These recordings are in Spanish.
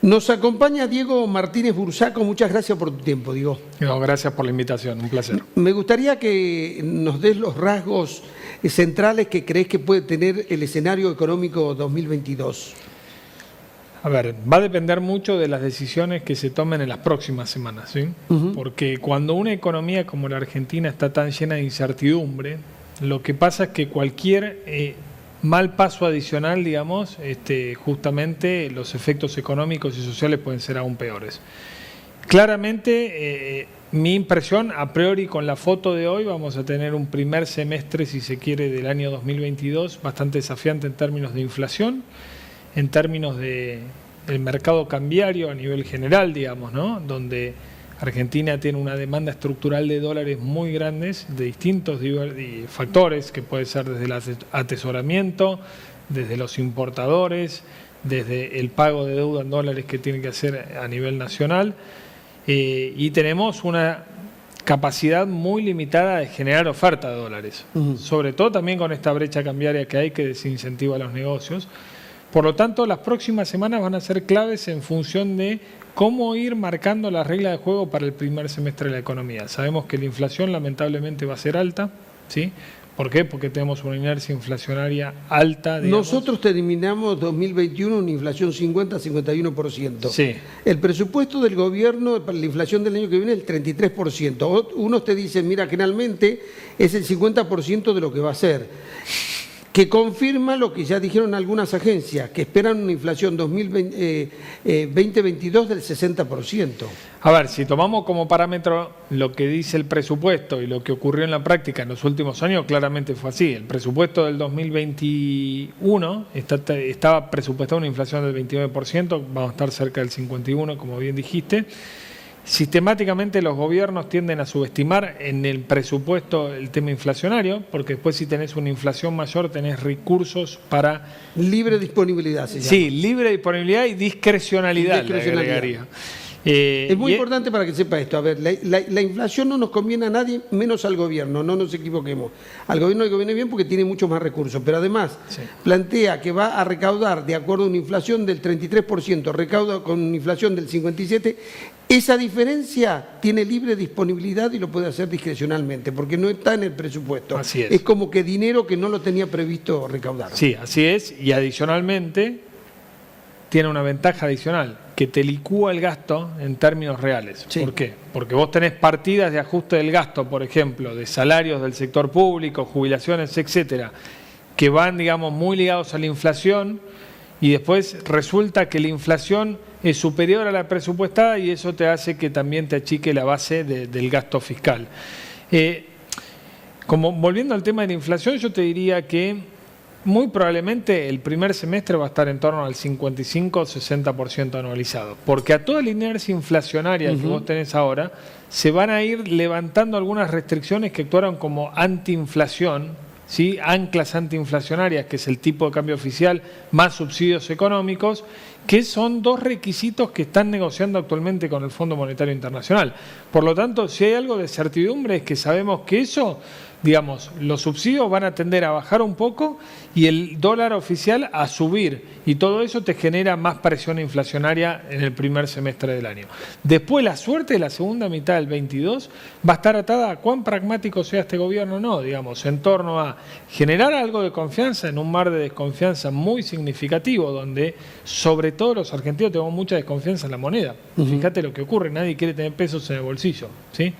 Nos acompaña Diego Martínez Bursaco. Muchas gracias por tu tiempo, Diego. No, gracias por la invitación, un placer. Me gustaría que nos des los rasgos centrales que crees que puede tener el escenario económico 2022. A ver, va a depender mucho de las decisiones que se tomen en las próximas semanas, ¿sí? Porque cuando una economía como la Argentina está tan llena de incertidumbre, lo que pasa es que cualquier mal paso adicional, digamos, justamente los efectos económicos y sociales pueden ser aún peores. Claramente, mi impresión, a priori con la foto de hoy, vamos a tener un primer semestre, si se quiere, del año 2022 bastante desafiante en términos de inflación, en términos del mercado cambiario a nivel general, digamos, ¿no? Donde Argentina tiene una demanda estructural de dólares muy grandes de distintos factores, que puede ser desde el atesoramiento, desde los importadores, desde el pago de deuda en dólares que tiene que hacer a nivel nacional, y tenemos una capacidad muy limitada de generar oferta de dólares, sobre todo también con esta brecha cambiaria que hay que desincentiva a los negocios. Por lo tanto, las próximas semanas van a ser claves en función de cómo ir marcando las reglas de juego para el primer semestre de la economía. Sabemos que la inflación lamentablemente va a ser alta, ¿sí? ¿Por qué? Porque tenemos una inercia inflacionaria alta. Digamos. Nosotros terminamos 2021 una inflación 50-51%. Sí. El presupuesto del gobierno para la inflación del año que viene es el 33%. Unos te dicen, mira, generalmente es el 50% de lo que va a ser, que confirma lo que ya dijeron algunas agencias, que esperan una inflación 2022 del 60%. A ver, si tomamos como parámetro lo que dice el presupuesto y lo que ocurrió en la práctica en los últimos años, claramente fue así. El presupuesto del 2021 estaba presupuestado una inflación del 29%, vamos a estar cerca del 51%, como bien dijiste. Sistemáticamente los gobiernos tienden a subestimar en el presupuesto el tema inflacionario, porque después si tenés una inflación mayor tenés recursos para... Libre disponibilidad se llama. Sí, libre disponibilidad y discrecionalidad. Le agregaría. Es muy importante para que sepa esto. A ver, la inflación no nos conviene a nadie, menos al gobierno, no nos equivoquemos. Al gobierno le conviene bien porque tiene muchos más recursos, pero además plantea que va a recaudar de acuerdo a una inflación del 33%, recauda con una inflación del 57%. Esa diferencia tiene libre disponibilidad y lo puede hacer discrecionalmente, porque no está en el presupuesto. Así es. Es como que dinero que no lo tenía previsto recaudar. Sí, así es, y adicionalmente tiene una ventaja adicional, que te licúa el gasto en términos reales. Sí. ¿Por qué? Porque vos tenés partidas de ajuste del gasto, por ejemplo, de salarios del sector público, jubilaciones, etcétera, que van, digamos, muy ligados a la inflación, y después resulta que la inflación es superior a la presupuestada y eso te hace que también te achique la base del gasto fiscal. Como volviendo al tema de la inflación, yo te diría que muy probablemente el primer semestre va a estar en torno al 55-60% anualizado, porque a toda la inercia inflacionaria que vos tenés ahora, se van a ir levantando algunas restricciones que actuaron como antiinflación, ¿sí? Anclas antiinflacionarias, que es el tipo de cambio oficial, más subsidios económicos, que son dos requisitos que están negociando actualmente con el Fondo Monetario Internacional. Por lo tanto, si hay algo de certidumbre es que sabemos que eso, digamos, los subsidios van a tender a bajar un poco y el dólar oficial a subir, y todo eso te genera más presión inflacionaria en el primer semestre del año. Después la suerte de la segunda mitad del 22 va a estar atada a cuán pragmático sea este gobierno o no, digamos, en torno a generar algo de confianza en un mar de desconfianza muy significativo, donde sobre todo los argentinos tenemos mucha desconfianza en la moneda. Fíjate lo que ocurre, nadie quiere tener pesos en el bolsillo, ¿sí?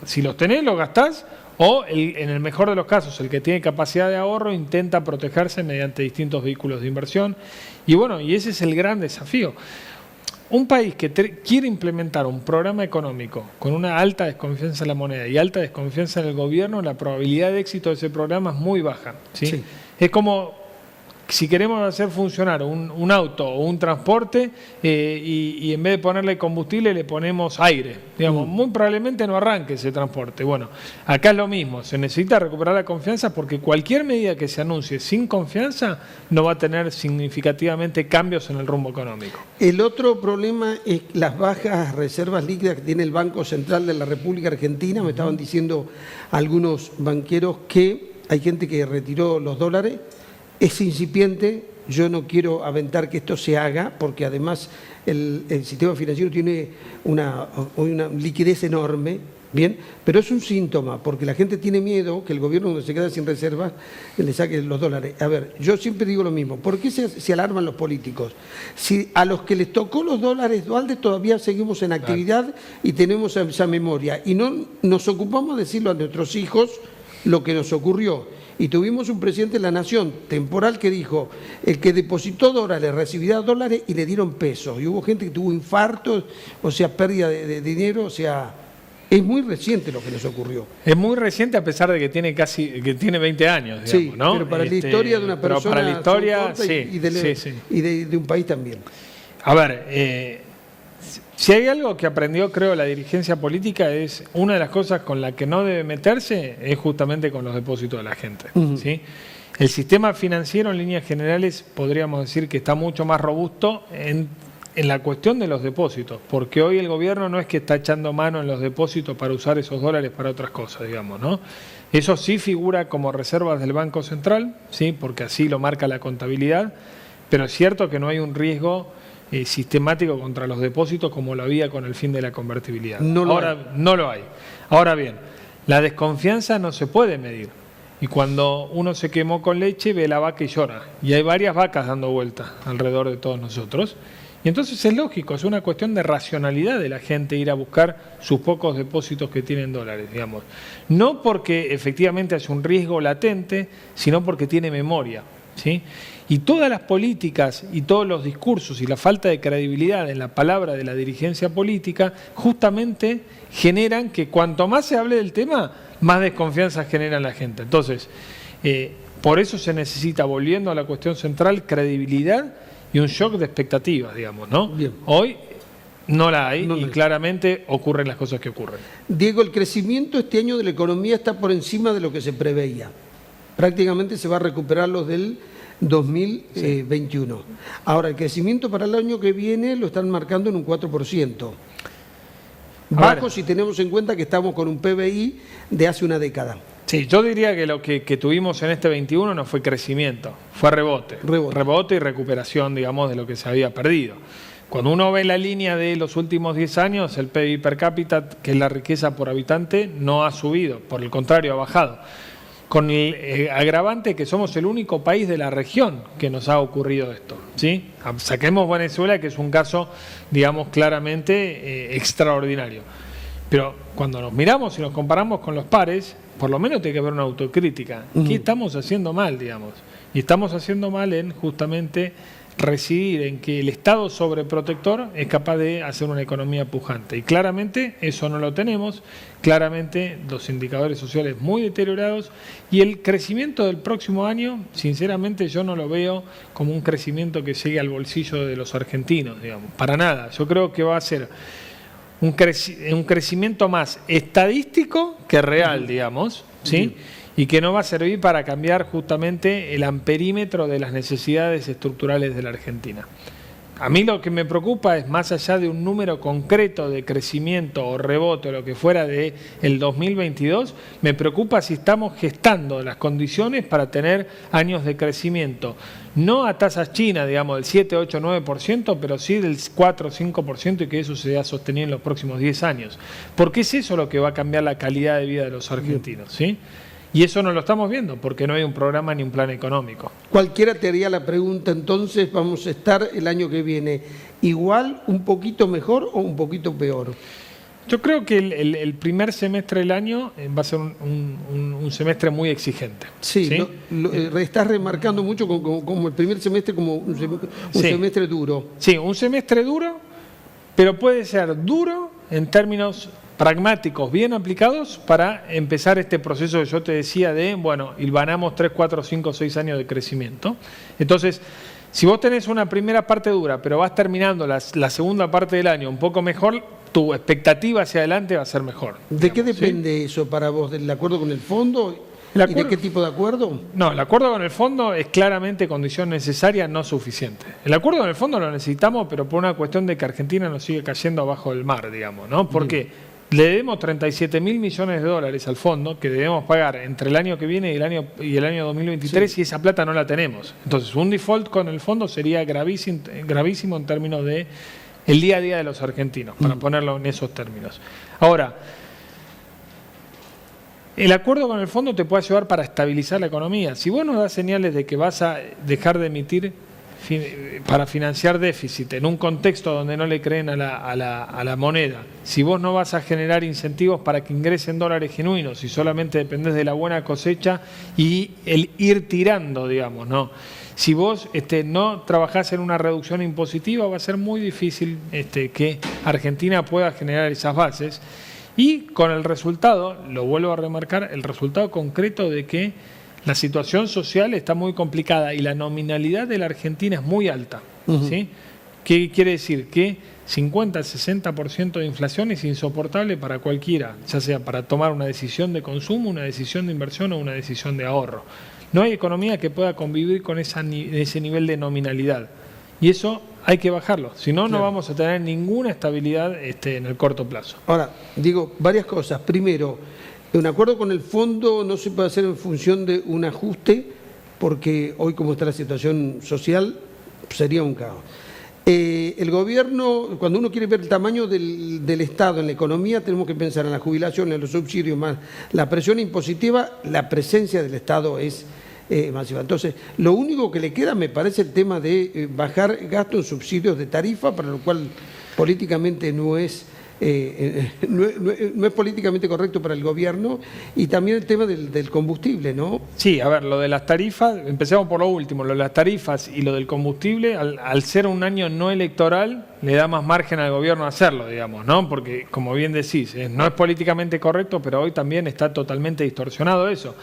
Si los tenés, los gastás, o en el mejor de los casos, el que tiene capacidad de ahorro intenta protegerse mediante distintos vehículos de inversión. Y bueno, y ese es el gran desafío. Un país que quiere implementar un programa económico con una alta desconfianza en la moneda y alta desconfianza en el gobierno, la probabilidad de éxito de ese programa es muy baja, ¿sí? Sí. Es como si queremos hacer funcionar un auto o un transporte y en vez de ponerle combustible le ponemos aire, digamos, muy probablemente no arranque ese transporte. Bueno, acá es lo mismo, se necesita recuperar la confianza porque cualquier medida que se anuncie sin confianza no va a tener significativamente cambios en el rumbo económico. El otro problema es las bajas reservas líquidas que tiene el Banco Central de la República Argentina. Me estaban diciendo algunos banqueros que hay gente que retiró los dólares. Es incipiente yo no quiero aventar que esto se haga, porque además el sistema financiero tiene una liquidez enorme, bien, pero es un síntoma, porque la gente tiene miedo que el gobierno, donde se queda sin reservas, le saque los dólares. A ver, yo siempre digo lo mismo, ¿por qué se alarman los políticos? Si a los que les tocó los dólares Dualde todavía seguimos en actividad y tenemos esa memoria, y no nos ocupamos de decirlo a nuestros hijos lo que nos ocurrió. Y tuvimos un presidente de la Nación temporal que dijo, el que depositó dólares recibirá dólares, y le dieron pesos. Y hubo gente que tuvo infartos, o sea, pérdida de dinero, o sea... Es muy reciente lo que nos ocurrió. Es muy reciente a pesar de que tiene que tiene 20 años, digamos, sí, ¿no? Pero para la historia de una persona, pero para la historia, sí, y de un país también. A ver, si hay algo que aprendió, creo, la dirigencia política, es una de las cosas con la que no debe meterse es justamente con los depósitos de la gente, ¿sí? El sistema financiero, en líneas generales, podríamos decir que está mucho más robusto en la cuestión de los depósitos, porque hoy el gobierno no es que está echando mano en los depósitos para usar esos dólares para otras cosas, digamos, ¿no? Eso sí figura como reservas del Banco Central, ¿sí? Porque así lo marca la contabilidad, pero es cierto que no hay un riesgo sistemático contra los depósitos como lo había con el fin de la convertibilidad. No lo hay. Ahora bien, la desconfianza no se puede medir. Y cuando uno se quemó con leche, ve la vaca y llora. Y hay varias vacas dando vueltas alrededor de todos nosotros. Y entonces es lógico, es una cuestión de racionalidad de la gente ir a buscar sus pocos depósitos que tienen dólares, digamos. No porque efectivamente haya un riesgo latente, sino porque tiene memoria, ¿sí? Y todas las políticas y todos los discursos y la falta de credibilidad en la palabra de la dirigencia política justamente generan que cuanto más se hable del tema, más desconfianza genera en la gente. Entonces, por eso se necesita, volviendo a la cuestión central, credibilidad y un shock de expectativas, digamos, ¿no? Bien. Hoy no la hay y claramente ocurren las cosas que ocurren. Diego, el crecimiento este año de la economía está por encima de lo que se preveía. Prácticamente se va a recuperar los del 2021. Sí. Ahora, el crecimiento para el año que viene lo están marcando en un 4%. Bajo si tenemos en cuenta que estamos con un PBI de hace una década. Sí, yo diría que lo que tuvimos en este 21 no fue crecimiento, fue rebote y recuperación, digamos, de lo que se había perdido. Cuando uno ve la línea de los últimos 10 años, el PIB per cápita, que es la riqueza por habitante, no ha subido, por el contrario, ha bajado. Con el agravante que somos el único país de la región que nos ha ocurrido esto, ¿sí? Saquemos Venezuela, que es un caso, digamos, claramente extraordinario. Pero cuando nos miramos y nos comparamos con los pares, por lo menos tiene que haber una autocrítica. ¿Qué estamos haciendo mal, digamos? Y estamos haciendo mal en justamente residir en que el Estado sobreprotector es capaz de hacer una economía pujante. Y claramente eso no lo tenemos, claramente los indicadores sociales muy deteriorados y el crecimiento del próximo año, sinceramente yo no lo veo como un crecimiento que llegue al bolsillo de los argentinos, digamos, para nada. Yo creo que va a ser un crecimiento más estadístico que real, digamos, ¿sí? Y que no va a servir para cambiar justamente el amperímetro de las necesidades estructurales de la Argentina. A mí lo que me preocupa es, más allá de un número concreto de crecimiento o rebote o lo que fuera de el 2022, me preocupa si estamos gestando las condiciones para tener años de crecimiento, no a tasas chinas, digamos, del 7, 8, 9%, pero sí del 4, 5% y que eso se sea sostenido en los próximos 10 años. Porque es eso lo que va a cambiar la calidad de vida de los argentinos, ¿sí? Y eso no lo estamos viendo porque no hay un programa ni un plan económico. Cualquiera te haría la pregunta, entonces, ¿vamos a estar el año que viene igual, un poquito mejor o un poquito peor? Yo creo que el primer semestre del año va a ser un semestre muy exigente. Sí, ¿sí? Estás remarcando mucho como el primer semestre como un semestre duro. Sí, un semestre duro, pero puede ser duro en términos pragmáticos, bien aplicados para empezar este proceso que yo te decía de, bueno, hilvanamos 3, 4, 5, 6 años de crecimiento. Entonces, si vos tenés una primera parte dura, pero vas terminando la segunda parte del año un poco mejor, tu expectativa hacia adelante va a ser mejor. ¿De qué depende eso para vos? ¿Del acuerdo con el fondo? ¿Y de qué tipo de acuerdo? No, el acuerdo con el fondo es claramente condición necesaria, no suficiente. El acuerdo con el fondo lo necesitamos, pero por una cuestión de que Argentina nos sigue cayendo abajo del mar, digamos, ¿no? ¿Por qué? Le debemos 37.000 millones de dólares al fondo que debemos pagar entre el año que viene y el año 2023 y esa plata no la tenemos. Entonces, un default con el fondo sería gravísimo en términos de el día a día de los argentinos, para ponerlo en esos términos. Ahora, el acuerdo con el fondo te puede ayudar para estabilizar la economía. Si vos nos das señales de que vas a dejar de emitir para financiar déficit en un contexto donde no le creen a la moneda, si vos no vas a generar incentivos para que ingresen dólares genuinos y solamente dependés de la buena cosecha y el ir tirando, digamos, ¿no? Si vos no trabajás en una reducción impositiva, va a ser muy difícil que Argentina pueda generar esas bases. Y con el resultado, lo vuelvo a remarcar, el resultado concreto de que la situación social está muy complicada y la nominalidad de la Argentina es muy alta. ¿Sí? ¿Qué quiere decir? Que 50-60% de inflación es insoportable para cualquiera, ya sea para tomar una decisión de consumo, una decisión de inversión o una decisión de ahorro. No hay economía que pueda convivir con ese nivel de nominalidad. Y eso hay que bajarlo, si no, no vamos a tener ninguna estabilidad en el corto plazo. Ahora, digo varias cosas. Primero, un acuerdo con el fondo no se puede hacer en función de un ajuste, porque hoy como está la situación social, sería un caos. El gobierno, cuando uno quiere ver el tamaño del Estado en la economía, tenemos que pensar en la jubilación, en los subsidios, más la presión impositiva, la presencia del Estado es masiva. Entonces, lo único que le queda, me parece, el tema de bajar gasto en subsidios de tarifa, para lo cual políticamente no es políticamente correcto para el gobierno, y también el tema del combustible, ¿no? Sí, a ver, lo de las tarifas, empecemos por lo último, lo de las tarifas y lo del combustible, al ser un año no electoral, le da más margen al gobierno a hacerlo, digamos, ¿no? Porque, como bien decís, no es políticamente correcto, pero hoy también está totalmente distorsionado eso.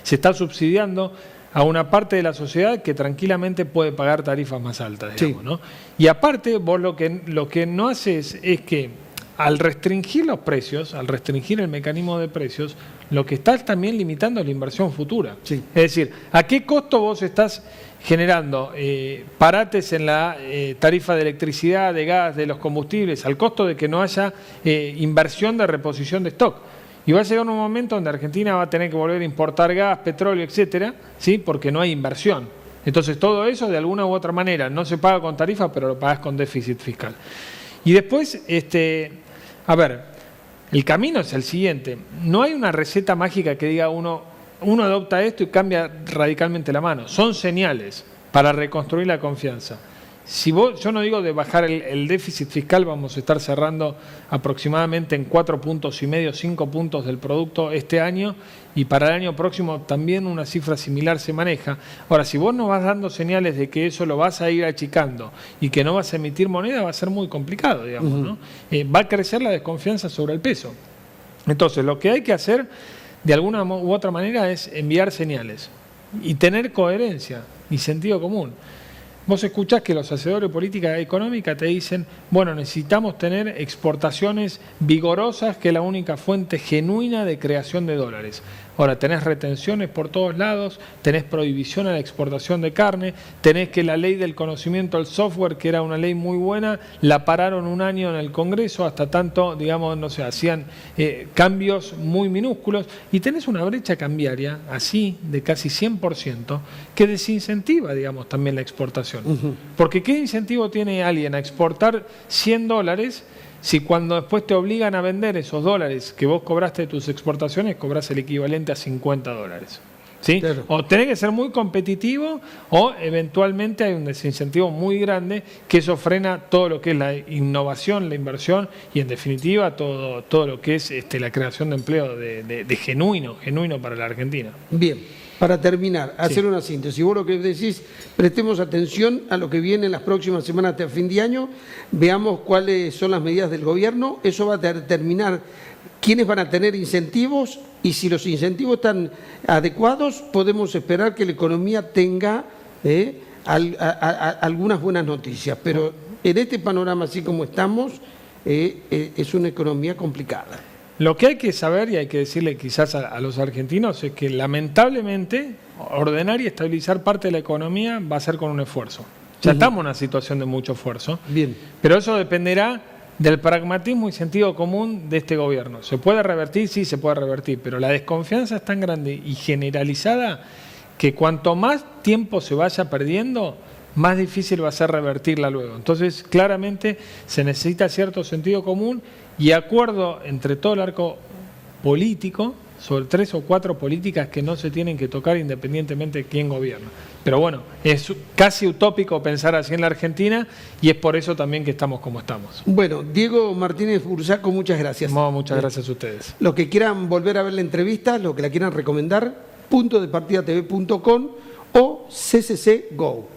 Se está subsidiando a una parte de la sociedad que tranquilamente puede pagar tarifas más altas, digamos, ¿no? Y aparte, vos lo que no haces es que al restringir los precios, al restringir el mecanismo de precios, lo que estás también limitando es la inversión futura. Sí. Es decir, ¿a qué costo vos estás generando parates en la tarifa de electricidad, de gas, de los combustibles, al costo de que no haya inversión de reposición de stock? Y va a llegar un momento donde Argentina va a tener que volver a importar gas, petróleo, etcétera, ¿sí? Porque no hay inversión. Entonces todo eso de alguna u otra manera no se paga con tarifa, pero lo pagas con déficit fiscal. Y después, a ver, el camino es el siguiente. No hay una receta mágica que diga uno adopta esto y cambia radicalmente la mano. Son señales para reconstruir la confianza. Yo no digo de bajar el déficit fiscal, vamos a estar cerrando aproximadamente en 4,5 puntos, 5 puntos del producto este año, y para el año próximo también una cifra similar se maneja. Ahora, si vos no vas dando señales de que eso lo vas a ir achicando y que no vas a emitir moneda, va a ser muy complicado, digamos, ¿no? Va a crecer la desconfianza sobre el peso. Entonces, lo que hay que hacer de alguna u otra manera es enviar señales y tener coherencia y sentido común. Vos escuchás que los hacedores de política económica te dicen, bueno, necesitamos tener exportaciones vigorosas, que es la única fuente genuina de creación de dólares. Ahora, tenés retenciones por todos lados, tenés prohibición a la exportación de carne, tenés que la ley del conocimiento del software, que era una ley muy buena, la pararon un año en el Congreso, hasta tanto, digamos, no sé, hacían cambios muy minúsculos, y tenés una brecha cambiaria, así, de casi 100%, que desincentiva, digamos, también la exportación. Porque ¿qué incentivo tiene alguien a exportar $100 si cuando después te obligan a vender esos dólares que vos cobraste de tus exportaciones, cobras el equivalente a $50? ¿Sí? Claro. O tenés que ser muy competitivo, o eventualmente hay un desincentivo muy grande, que eso frena todo lo que es la innovación, la inversión y en definitiva todo lo que es la creación de empleo de genuino para la Argentina. Bien. Para terminar, hacer una síntesis. Vos lo que decís, prestemos atención a lo que viene en las próximas semanas hasta fin de año, veamos cuáles son las medidas del gobierno, eso va a determinar quiénes van a tener incentivos, y si los incentivos están adecuados, podemos esperar que la economía tenga algunas buenas noticias. Pero en este panorama, así como estamos, es una economía complicada. Lo que hay que saber, y hay que decirle quizás a los argentinos, es que lamentablemente ordenar y estabilizar parte de la economía va a ser con un esfuerzo. Ya estamos en una situación de mucho esfuerzo. Bien. Pero eso dependerá del pragmatismo y sentido común de este gobierno. ¿Se puede revertir? Sí, se puede revertir, pero la desconfianza es tan grande y generalizada que cuanto más tiempo se vaya perdiendo, más difícil va a ser revertirla luego. Entonces, claramente se necesita cierto sentido común y acuerdo entre todo el arco político sobre 3 o 4 políticas que no se tienen que tocar independientemente de quién gobierna. Pero bueno, es casi utópico pensar así en la Argentina y es por eso también que estamos como estamos. Bueno, Diego Martínez Bursaco, muchas gracias. No, muchas gracias a ustedes. Los que quieran volver a ver la entrevista, los que la quieran recomendar, puntodepartidatv.com o CCC Go.